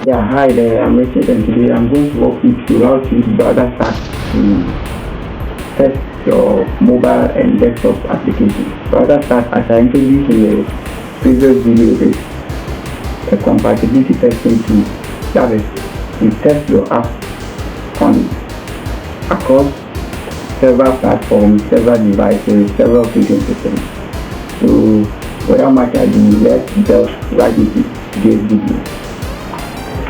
Yeah, hi there, I'm Richard, and today I'm going to walk you through how to use Browserstack to test your mobile and desktop applications. Browserstack, as I introduced in the previous video, is a compatibility testing tool. That is, you test your app on across several platforms, several devices, several operating systems. So, without much ado, let's delve right into today's video.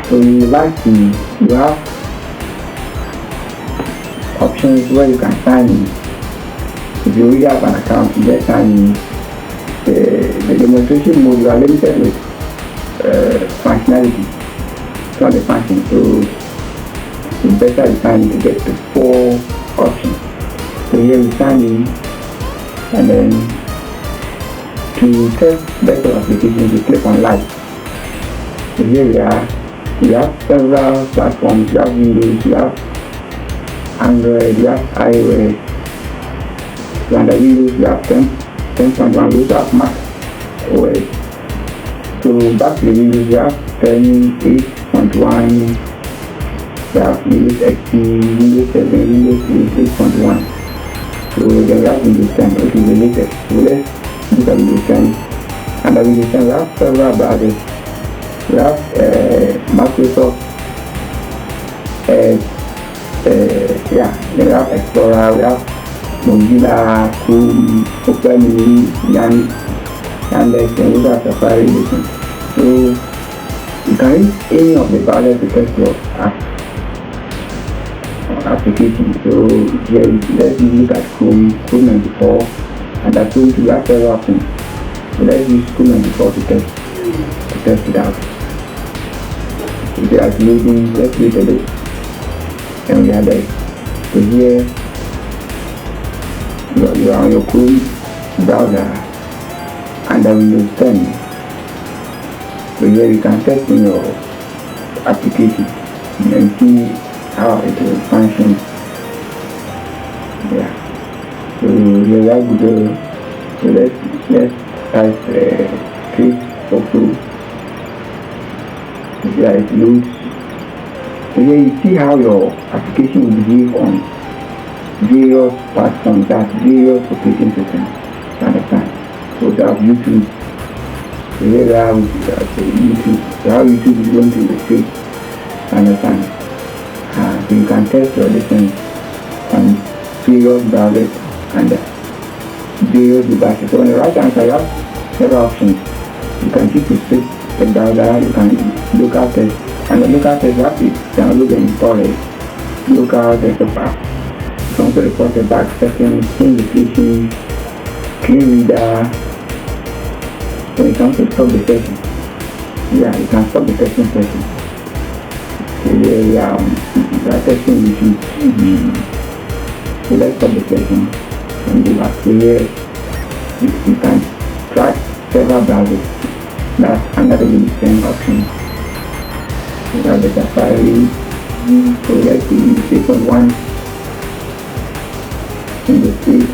So you have options where you can sign in. If you already have an account, you just sign in. The demonstration mode, you are limited with functionality, it's not the function. So it's better you sign in to get the 4 options. So here we sign in, and then to test desktop applications, you click on live. So here we are. You have several platforms. You have Windows, you have Android, you have iOS. So under Windows, you have 10.1. You also have Mac OS. So back to the Windows, you have 10, 8.1. You have Windows XP, Windows 7, Windows 8.1. So then we have Windows 10, which is the latest. So let's look at Windows 10. Under Windows 10, we have several browsers. We have Microsoft, then we have Explorer, we have Mozilla, Chrome, Opera, Yandex, and we have Safari edition. So you can use any of the browsers to test your application. So here, let's look at Chrome 94, and at Chrome we have several options. So let's use Chrome 94 to test it out. If you are loading, let's wait a bit, and we are there. So here you are on your Chrome browser under Windows 10. So here you can test in your application and see how it will function. Yeah. So here we are Google. So let's type Trace for Pro. Yeah, it loads. So here you see how your application will behave on various platforms, that's various operating systems. You understand? So you have YouTube. So here you have YouTube. So how YouTube is going to be fixed. You understand? So you can test your distance on various browsers and various devices. So on the right hand side you have several options. You can keep it fixed. The browser, you can local test, and the local test you have to download and install it. Local desktop app. You can also report the back settings, change location, screen reader. So you can also stop the session. Yeah, you can stop the testing session. So here we are testing YouTube. So let's stop the session and go back. So here you can track several browsers. That's another Windows 10 option. We have the Safari. So let's see, 8.1 in the state,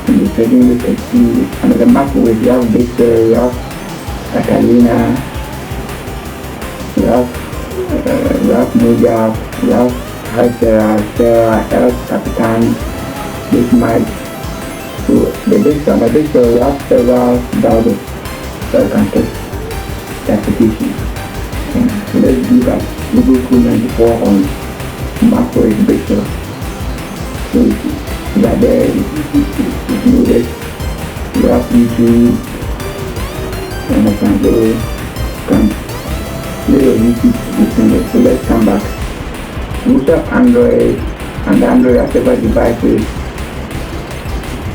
in the setting, with XP, another Mac OS. We have Big Sur, we have Catalina, we have Moja, we have High Sarah, El Capitan, Big Mike. So the Big Sur, we have several browsers that you can test application. So let's look at Google Chrome 94 on Mac OS Big Sur. So we are there, it's loaded. We have YouTube, and I can go, play your YouTube. So let's come back. We also have Android, and Android has several devices.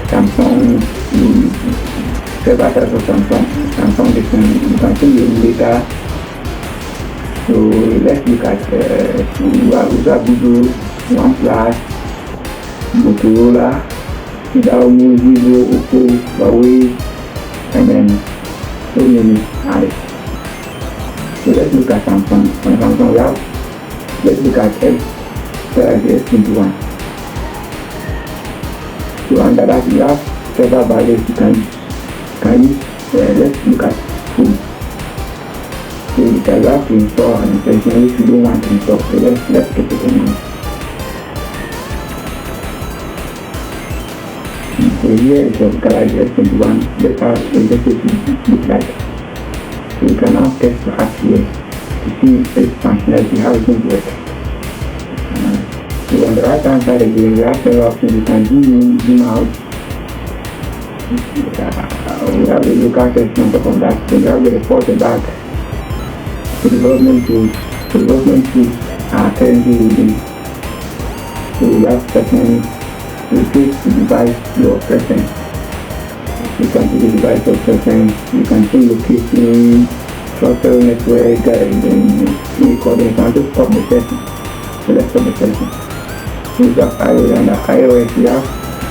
Samsung, several types of Samsung different. You can see the emulator. So let's look at we have Google, OnePlus, Motorola, Xiaomi, Vivo, Oppo, Huawei, and then so many others. So let's look at Samsung. On Samsung we have, let's look at S21. So under that we have several values you can use. Let's look at food. So you can have to install an extension which you don't want to install. So let's get it in now. So here is your garage S21. That's how the interface looks like. So you can now test your app here to see its functionality, how it will work. So on the right hand side again, you have several options. You can zoom in, zoom out. We have the local test on top of that. Then you have the report and back. The development tools. The development tools are currently using. So you have settings. You choose the device your preference. You can see the device your preference. You can see location, software network, recording. You can just stop the session. So let's stop the session. So you have iOS, you have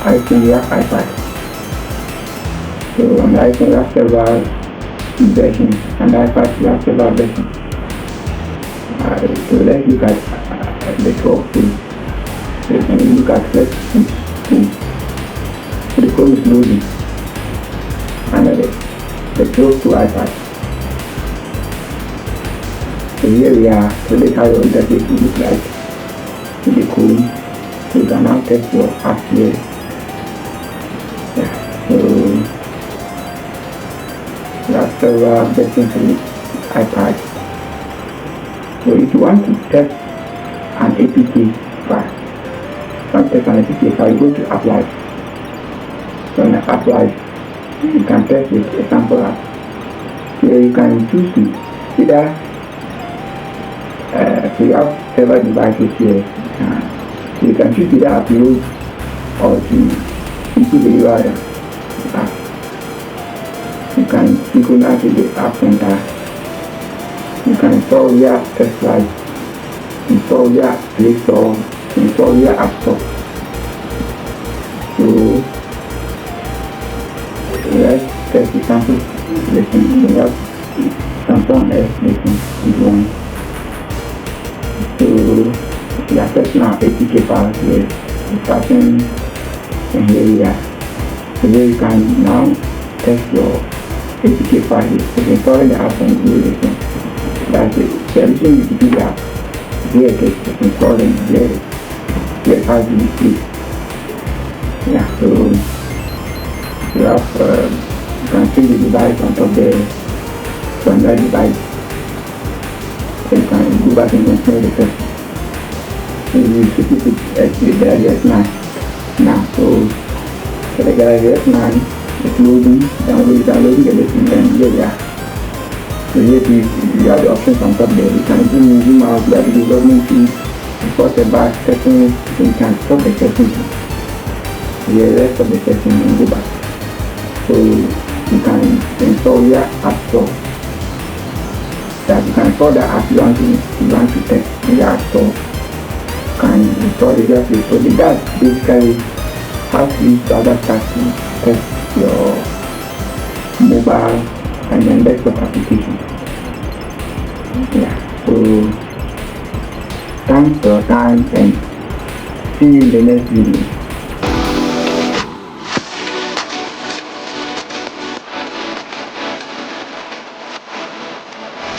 iPhone, you have iPad. So on the iPhone you have several versions, and the iPad you have several versions. So let's look at the 12 tools. So you can look at first tools. So the code is loading. And the 12 to iPad. So here we are. So this is how your interface will look like. So the code. So you can now test your app here. Yeah. So you have several versions for the iPad. So if you want to test an APK file, you go to apply. So in apply, you can test with a sample app. Here you can choose to either so you have several devices here. So you can choose either upload or to input the URL. You can synchronize with the app center. You can install via test drive, install via Play Store, install via App Store. So let's test the sample version. We have Samsung S version 1. So we are testing our APK file here. Starting and here we are. So here you can now test your APK file. So installing the app and do this one. That's it. So everything you do the app. Here it is installing. Here how to display. Yeah, so you have you can see the device on top there. From that device. So you can go back and install the test. So you should put it the garage S9 now. So the garage S9 is loading, downloading everything, then here we are. So here you have the options on top there. You can zoom out, you have the development tools, report the back, settings, you can stop the session. Here let's stop the session and go back. So you can install your App Store. That you can install the app you want to test in the App Store. Can install the graphics. So that's basically how to use Browserstack to test your mobile and then desktop application. Yeah, so thanks for your time and see you in the next video.